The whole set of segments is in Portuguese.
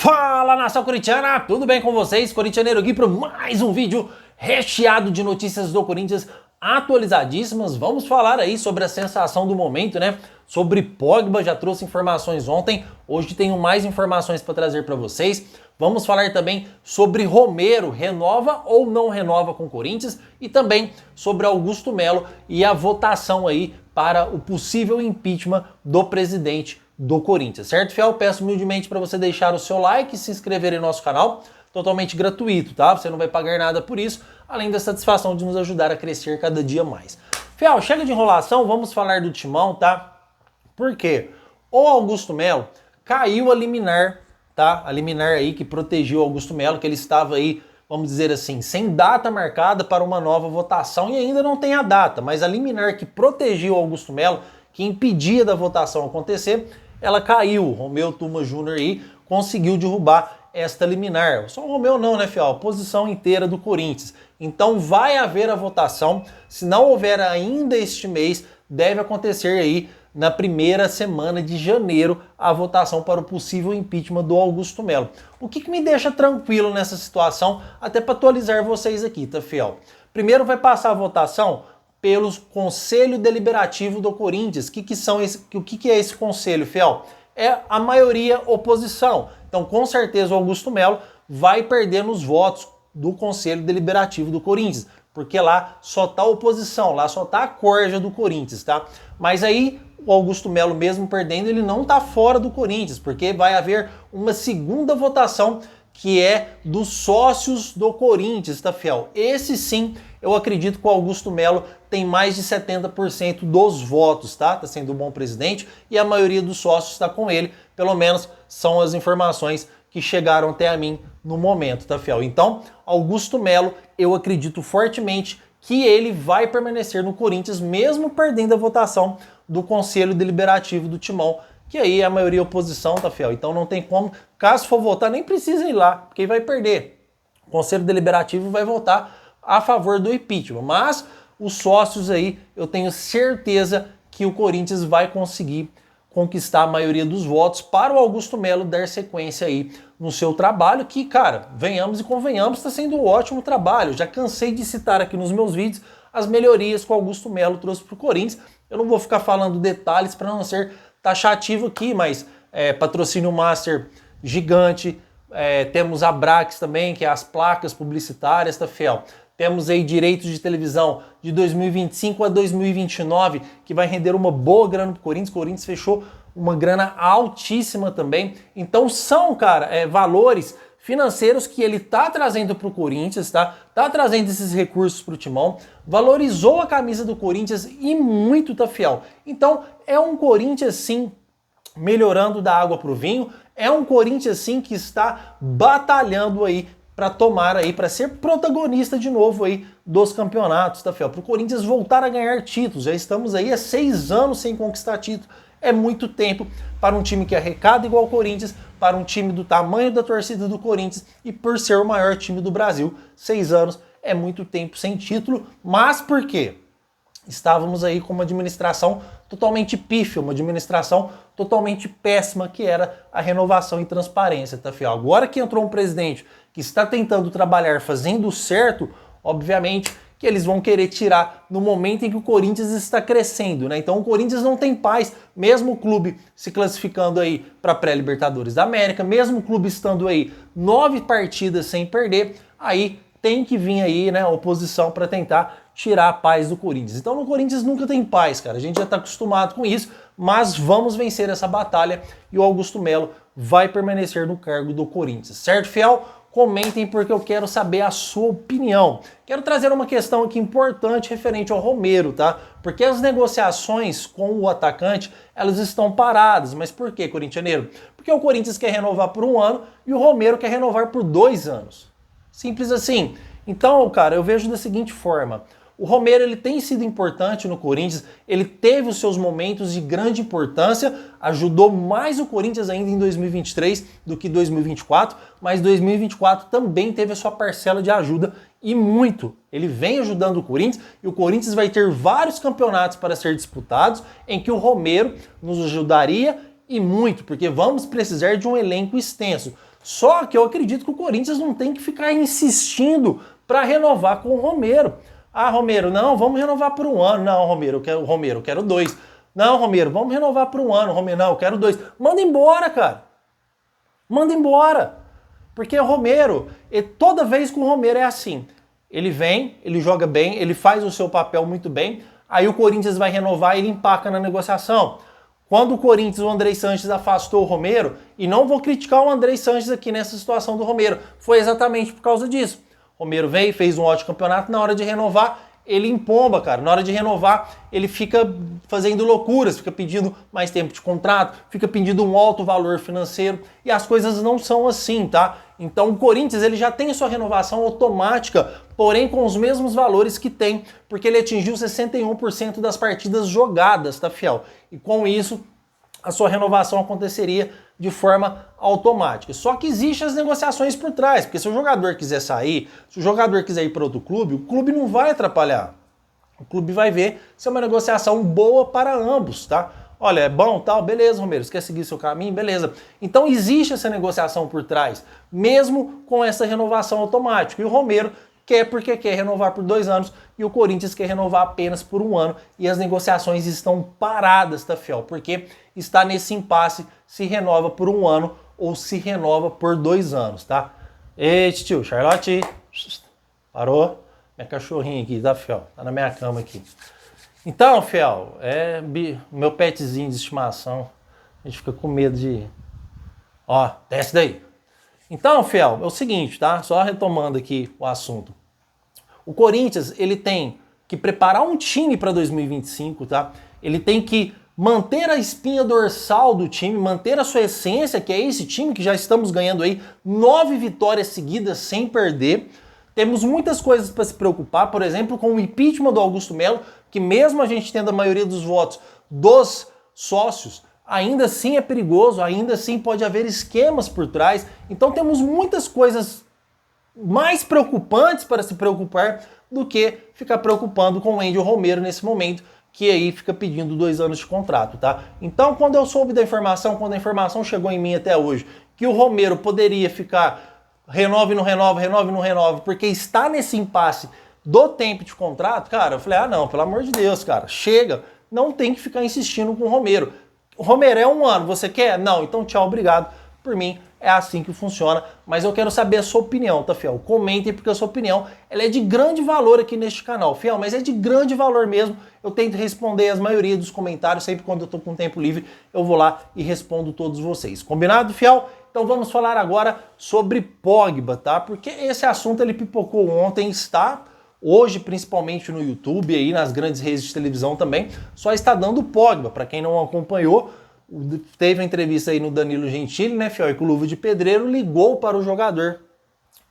Fala, nação corintiana, tudo bem com vocês? Corintianeiro aqui para mais um vídeo recheado de notícias do Corinthians atualizadíssimas. Vamos falar aí sobre a sensação do momento, né? Sobre Pogba, já trouxe informações ontem, hoje tenho mais informações para trazer para vocês. Vamos falar também sobre Romero, renova ou não renova com o Corinthians, e também sobre Augusto Melo e a votação aí para o possível impeachment do presidente do Corinthians, certo, fiel? Peço humildemente para você deixar o seu like e se inscrever em nosso canal, totalmente gratuito, tá? Você não vai pagar nada por isso, além da satisfação de nos ajudar a crescer cada dia mais. Fiel, chega de enrolação, vamos falar do Timão, tá? Por quê? O Augusto Melo caiu a liminar, tá? A liminar aí que protegeu o Augusto Melo, que ele estava aí, vamos dizer assim, sem data marcada para uma nova votação e ainda não tem a data, mas a liminar que protegeu o Augusto Melo, que impedia da votação acontecer, ela caiu. O Romeu Tuma Júnior aí conseguiu derrubar esta liminar. Só o Romeu não, né, fiel? A posição inteira do Corinthians. Então vai haver a votação. Se não houver ainda este mês, deve acontecer aí na primeira semana de janeiro a votação para o possível impeachment do Augusto Melo. O que me deixa tranquilo nessa situação, até para atualizar vocês aqui, tá, fiel? Primeiro vai passar a votação pelo Conselho Deliberativo do Corinthians. O que é esse conselho, fiel? É a maioria oposição. Então, com certeza, o Augusto Melo vai perder nos votos do Conselho Deliberativo do Corinthians, porque lá só tá a oposição, lá só tá a corja do Corinthians, tá? Mas aí, o Augusto Melo mesmo perdendo, ele não tá fora do Corinthians, porque vai haver uma segunda votação que é dos sócios do Corinthians, tá, fiel? Esse sim, eu acredito que o Augusto Melo tem mais de 70% dos votos, tá? Tá sendo um bom presidente e a maioria dos sócios está com ele, pelo menos são as informações que chegaram até a mim no momento, tá, fiel? Então, Augusto Melo, eu acredito fortemente que ele vai permanecer no Corinthians, mesmo perdendo a votação do Conselho Deliberativo do Timão, que aí é a maioria oposição, tá, fiel? Então não tem como, caso for votar, nem precisa ir lá, porque vai perder. O Conselho Deliberativo vai votar a favor do impeachment, mas os sócios aí, eu tenho certeza que o Corinthians vai conseguir conquistar a maioria dos votos para o Augusto Melo dar sequência aí no seu trabalho, que, cara, venhamos e convenhamos, está sendo um ótimo trabalho. Já cansei de citar aqui nos meus vídeos as melhorias que o Augusto Melo trouxe para o Corinthians. Eu não vou ficar falando detalhes para não ser taxativo aqui, mas patrocínio master gigante, temos a Brax também, que é as placas publicitárias, tá, fiel? Temos aí direitos de televisão de 2025 a 2029, que vai render uma boa grana pro Corinthians. O Corinthians fechou uma grana altíssima também. Então são, cara, valores financeiros que ele tá trazendo pro Corinthians, tá? Tá trazendo esses recursos pro Timão, valorizou a camisa do Corinthians e muito, tá, fiel? Então é um Corinthians, sim, melhorando da água pro vinho. É um Corinthians, sim, que está batalhando aí para tomar aí, para ser protagonista de novo aí dos campeonatos, tá, fiel? Para o Corinthians voltar a ganhar títulos. Já estamos aí há 6 anos sem conquistar título. É muito tempo para um time que arrecada igual o Corinthians, para um time do tamanho da torcida do Corinthians e por ser o maior time do Brasil. 6 anos é muito tempo sem título, mas por quê? Estávamos aí com uma administração totalmente pífia, uma administração totalmente péssima, que era a renovação e transparência, tá, fiel? Agora que entrou um presidente que está tentando trabalhar fazendo certo, obviamente que eles vão querer tirar no momento em que o Corinthians está crescendo, né? Então o Corinthians não tem paz, mesmo o clube se classificando aí para pré-Libertadores da América, mesmo o clube estando aí 9 partidas sem perder, aí tem que vir aí, né, a oposição para tentar tirar a paz do Corinthians. Então no Corinthians nunca tem paz, cara. A gente já está acostumado com isso, mas vamos vencer essa batalha e o Augusto Melo vai permanecer no cargo do Corinthians, certo, fiel? Comentem porque eu quero saber a sua opinião. Quero trazer uma questão aqui importante referente ao Romero, tá? Porque as negociações com o atacante, elas estão paradas. Mas por quê, corintianeiro? Porque o Corinthians quer renovar por 1 ano e o Romero quer renovar por 2 anos. Simples assim. Então, cara, eu vejo da seguinte forma. O Romero, ele tem sido importante no Corinthians, ele teve os seus momentos de grande importância, ajudou mais o Corinthians ainda em 2023 do que 2024, mas 2024 também teve a sua parcela de ajuda e muito. Ele vem ajudando o Corinthians e o Corinthians vai ter vários campeonatos para ser disputados em que o Romero nos ajudaria e muito, porque vamos precisar de um elenco extenso. Só que eu acredito que o Corinthians não tem que ficar insistindo para renovar com o Romero. Ah, Romero, não, vamos renovar por um ano. Não, Romero, eu quero 2. Não, Romero, vamos renovar por um ano. Romero, não, eu quero 2. Manda embora, cara. Manda embora. Porque o Romero, toda vez com o Romero é assim. Ele vem, ele joga bem, ele faz o seu papel muito bem, aí o Corinthians vai renovar e ele empaca na negociação. Quando o Corinthians, o Andrei Sanches afastou o Romero, e não vou criticar o Andrei Sanches aqui nessa situação do Romero, foi exatamente por causa disso. O Romero veio, fez um ótimo campeonato, na hora de renovar, ele empomba, cara. Na hora de renovar, ele fica fazendo loucuras, fica pedindo mais tempo de contrato, fica pedindo um alto valor financeiro, e as coisas não são assim, tá? Então o Corinthians ele já tem a sua renovação automática, porém com os mesmos valores que tem, porque ele atingiu 61% das partidas jogadas, tá, fiel? E com isso, a sua renovação aconteceria de forma automática. Só que existem as negociações por trás, porque se o jogador quiser sair, se o jogador quiser ir para outro clube, o clube não vai atrapalhar. O clube vai ver se é uma negociação boa para ambos, tá? Olha, é bom, tal, beleza, Romero, você quer seguir seu caminho? Beleza. Então existe essa negociação por trás, mesmo com essa renovação automática. E o Romero quer porque quer renovar por 2 anos e o Corinthians quer renovar apenas por 1 ano e as negociações estão paradas, tá, fiel? Porque está nesse impasse se renova por 1 ano ou se renova por 2 anos, tá? Ei, tio, Charlotte, parou? Minha cachorrinha aqui, tá, fiel? Tá na minha cama aqui. Então, fiel, meu petzinho de estimação, a gente fica com medo de... Ó, desce daí. Então, fiel, é o seguinte, tá? Só retomando aqui o assunto. O Corinthians, ele tem que preparar um time para 2025, tá? Ele tem que manter a espinha dorsal do time, manter a sua essência, que é esse time que já estamos ganhando aí 9 vitórias seguidas sem perder. Temos muitas coisas para se preocupar, por exemplo, com o impeachment do Augusto Melo, que mesmo a gente tendo a maioria dos votos dos sócios, ainda assim é perigoso, ainda assim pode haver esquemas por trás. Então temos muitas coisas mais preocupantes para se preocupar do que ficar preocupando com o Wendel Romero nesse momento, que aí fica pedindo 2 anos de contrato, tá? Então quando eu soube da informação, quando a informação chegou em mim até hoje, que o Romero poderia ficar renove, não renova, renove, não renova, porque está nesse impasse do tempo de contrato, cara, eu falei, ah não, pelo amor de Deus, cara, chega, não tem que ficar insistindo com o Romero. O Romero é 1 ano, você quer? Não, então tchau, obrigado. Por mim, é assim que funciona, mas eu quero saber a sua opinião, tá, fiel? Comentem, porque a sua opinião ela é de grande valor aqui neste canal, fiel, mas é de grande valor mesmo. Eu tento responder as maioria dos comentários, sempre quando eu tô com tempo livre, eu vou lá e respondo todos vocês. Combinado, fiel? Então vamos falar agora sobre Pogba, tá? Porque esse assunto ele pipocou ontem, está hoje principalmente no YouTube, aí nas grandes redes de televisão também, só está dando Pogba. Para quem não acompanhou, teve uma entrevista aí no Danilo Gentili, né, fiel, e com o Luva de Pedreiro ligou para o jogador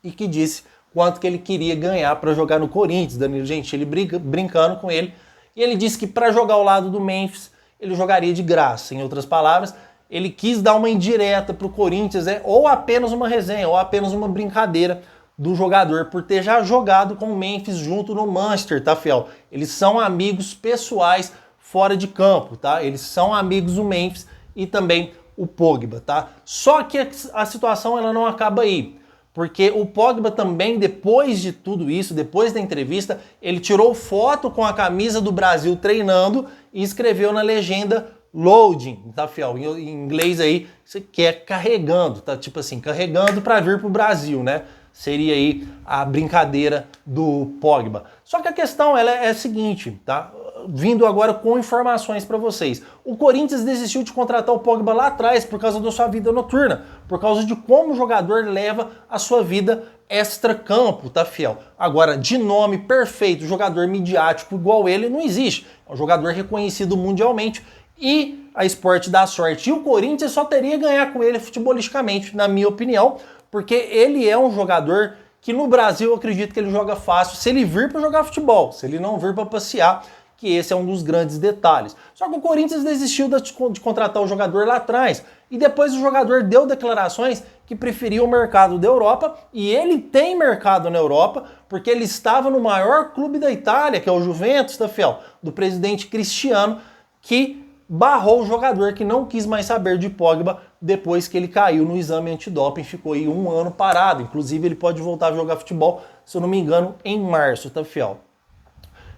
e que disse quanto que ele queria ganhar para jogar no Corinthians. Danilo Gentili brincando com ele, e ele disse que para jogar ao lado do Memphis, ele jogaria de graça. Em outras palavras, ele quis dar uma indireta para o Corinthians, ou apenas uma resenha, ou apenas uma brincadeira do jogador, por ter já jogado com o Memphis junto no Manchester, tá, fiel? Eles são amigos pessoais fora de campo, tá? Eles são amigos do Memphis e também o Pogba, tá? Só que a situação ela não acaba aí, porque o Pogba também, depois de tudo isso, depois da entrevista, ele tirou foto com a camisa do Brasil treinando e escreveu na legenda loading, tá, fiel? Em inglês aí, você quer carregando, tá? Tipo assim, carregando para vir pro Brasil, né? Seria aí a brincadeira do Pogba. Só que a questão ela é a seguinte, tá? Vindo agora com informações para vocês. O Corinthians desistiu de contratar o Pogba lá atrás por causa da sua vida noturna, por causa de como o jogador leva a sua vida extra-campo, tá, fiel? Agora, de nome perfeito, jogador midiático igual ele, não existe. É um jogador reconhecido mundialmente e a Sport dá sorte. E o Corinthians só teria que ganhar com ele futebolisticamente, na minha opinião, porque ele é um jogador que no Brasil eu acredito que ele joga fácil se ele vir para jogar futebol, se ele não vir para passear, que esse é um dos grandes detalhes. Só que o Corinthians desistiu de contratar o jogador lá atrás, e depois o jogador deu declarações que preferia o mercado da Europa, e ele tem mercado na Europa, porque ele estava no maior clube da Itália, que é o Juventus, tá, fiel? Do presidente Cristiano, que barrou o jogador, que não quis mais saber de Pogba depois que ele caiu no exame antidoping, ficou aí 1 ano parado. Inclusive ele pode voltar a jogar futebol, se eu não me engano, em março, tá, fiel?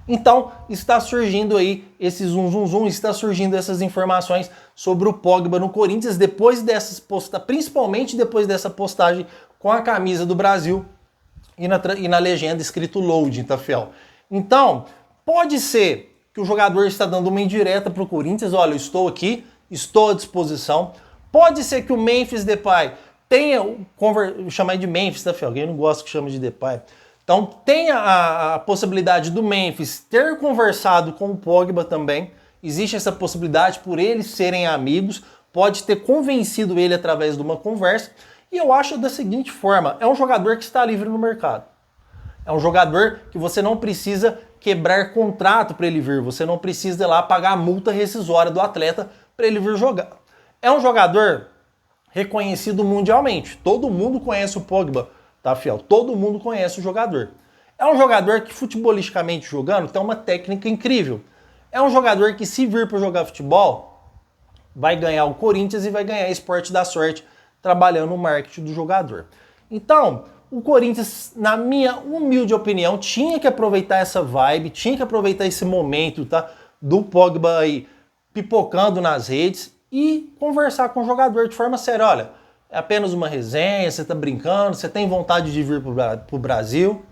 Então, está surgindo aí esse zum, está surgindo essas informações sobre o Pogba no Corinthians, principalmente depois dessa postagem com a camisa do Brasil e na legenda escrito loading, tá, fiel? Então, pode ser que o jogador está dando uma indireta para o Corinthians, olha, eu estou aqui, estou à disposição. Pode ser que o Memphis Depay tenha, chamar de Memphis, tá, fiel? Alguém não gosta que chama de Depay. Então tem a possibilidade do Memphis ter conversado com o Pogba também. Existe essa possibilidade por eles serem amigos. Pode ter convencido ele através de uma conversa. E eu acho da seguinte forma, é um jogador que está livre no mercado. É um jogador que você não precisa quebrar contrato para ele vir. Você não precisa ir lá pagar a multa rescisória do atleta para ele vir jogar. É um jogador reconhecido mundialmente. Todo mundo conhece o Pogba. Tá, fiel? Todo mundo conhece o jogador. É um jogador que, futebolisticamente jogando, tem uma técnica incrível. É um jogador que, se vir para jogar futebol, vai ganhar o Corinthians e vai ganhar Esporte da Sorte trabalhando no marketing do jogador. Então, o Corinthians, na minha humilde opinião, tinha que aproveitar essa vibe, tinha que aproveitar esse momento, tá, do Pogba aí pipocando nas redes e conversar com o jogador de forma séria. Olha, é apenas uma resenha, você tá brincando, você tem vontade de vir pro Brasil.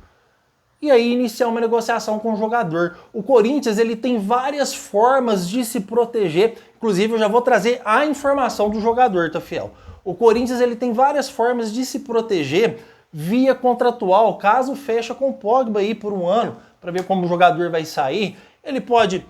E aí iniciar uma negociação com o jogador. O Corinthians, ele tem várias formas de se proteger. Inclusive, eu já vou trazer a informação do jogador, tá, fiel? O Corinthians, ele tem várias formas de se proteger via contratual. Caso fecha com o Pogba aí por 1 ano, para ver como o jogador vai sair, ele pode,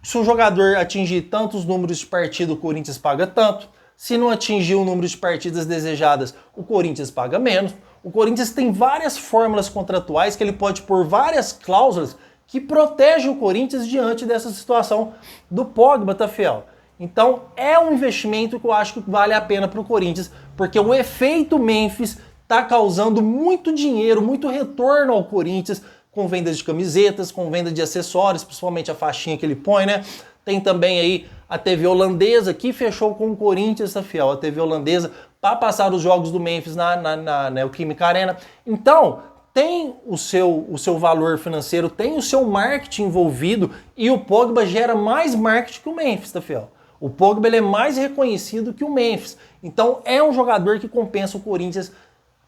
se o jogador atingir tantos números de partida, o Corinthians paga tanto. Se não atingir o número de partidas desejadas, o Corinthians paga menos. O Corinthians tem várias fórmulas contratuais que ele pode pôr várias cláusulas que protegem o Corinthians diante dessa situação do Pogba, tá, fiel? Então é um investimento que eu acho que vale a pena para o Corinthians, porque o efeito Memphis está causando muito dinheiro, muito retorno ao Corinthians, com vendas de camisetas, com venda de acessórios, principalmente a faixinha que ele põe, né? Tem também aí a TV holandesa que fechou com o Corinthians, tá, fiel? A TV holandesa para passar os jogos do Memphis na Neoquímica Arena. Então, tem o seu valor financeiro, tem o seu marketing envolvido e o Pogba gera mais marketing que o Memphis, tá, fiel? O Pogba, ele é mais reconhecido que o Memphis. Então, é um jogador que compensa o Corinthians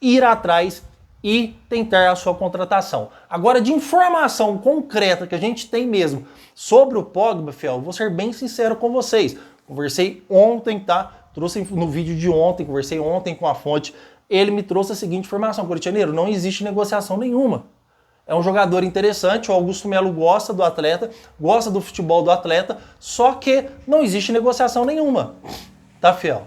ir atrás e tentar a sua contratação. Agora, de informação concreta que a gente tem mesmo sobre o Pogba, fiel, vou ser bem sincero com vocês. Conversei ontem, tá? Trouxe no vídeo de ontem, conversei ontem com a fonte. Ele me trouxe a seguinte informação: corintianeiro, não existe negociação nenhuma. É um jogador interessante, o Augusto Melo gosta do atleta, gosta do futebol do atleta, só que não existe negociação nenhuma. Tá, fiel?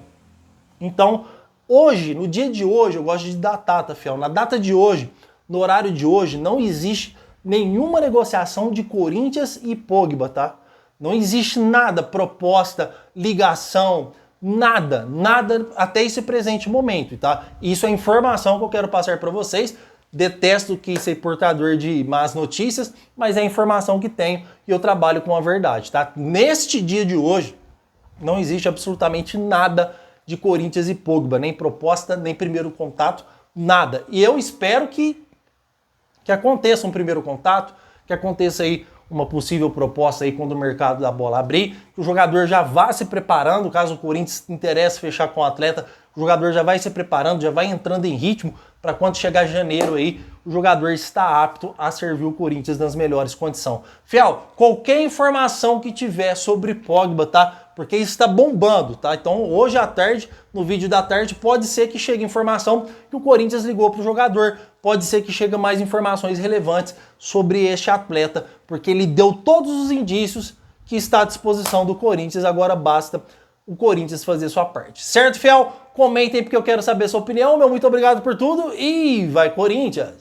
Então, hoje, no dia de hoje, eu gosto de datar, tá, fiel? Na data de hoje, no horário de hoje, não existe nenhuma negociação de Corinthians e Pogba, tá? Não existe nada, proposta, ligação, nada até esse presente momento, tá? Isso é informação que eu quero passar para vocês. Detesto que ser portador de más notícias, mas é a informação que tenho e eu trabalho com a verdade, tá? Neste dia de hoje, não existe absolutamente nada de Corinthians e Pogba, nem proposta, nem primeiro contato, nada. E eu espero que aconteça um primeiro contato, que aconteça aí uma possível proposta aí quando o mercado da bola abrir, que o jogador já vá se preparando, caso o Corinthians interesse fechar com o atleta, o jogador já vai se preparando, já vai entrando em ritmo para quando chegar janeiro aí, o jogador está apto a servir o Corinthians nas melhores condições. Fiel, qualquer informação que tiver sobre Pogba, tá? Porque isso está bombando, tá? Então hoje à tarde, no vídeo da tarde, pode ser que chegue informação que o Corinthians ligou para o jogador, pode ser que chegue mais informações relevantes sobre este atleta, porque ele deu todos os indícios que está à disposição do Corinthians, agora basta o Corinthians fazer sua parte. Certo, fiel? Comentem porque eu quero saber a sua opinião. Meu muito obrigado por tudo e vai Corinthians!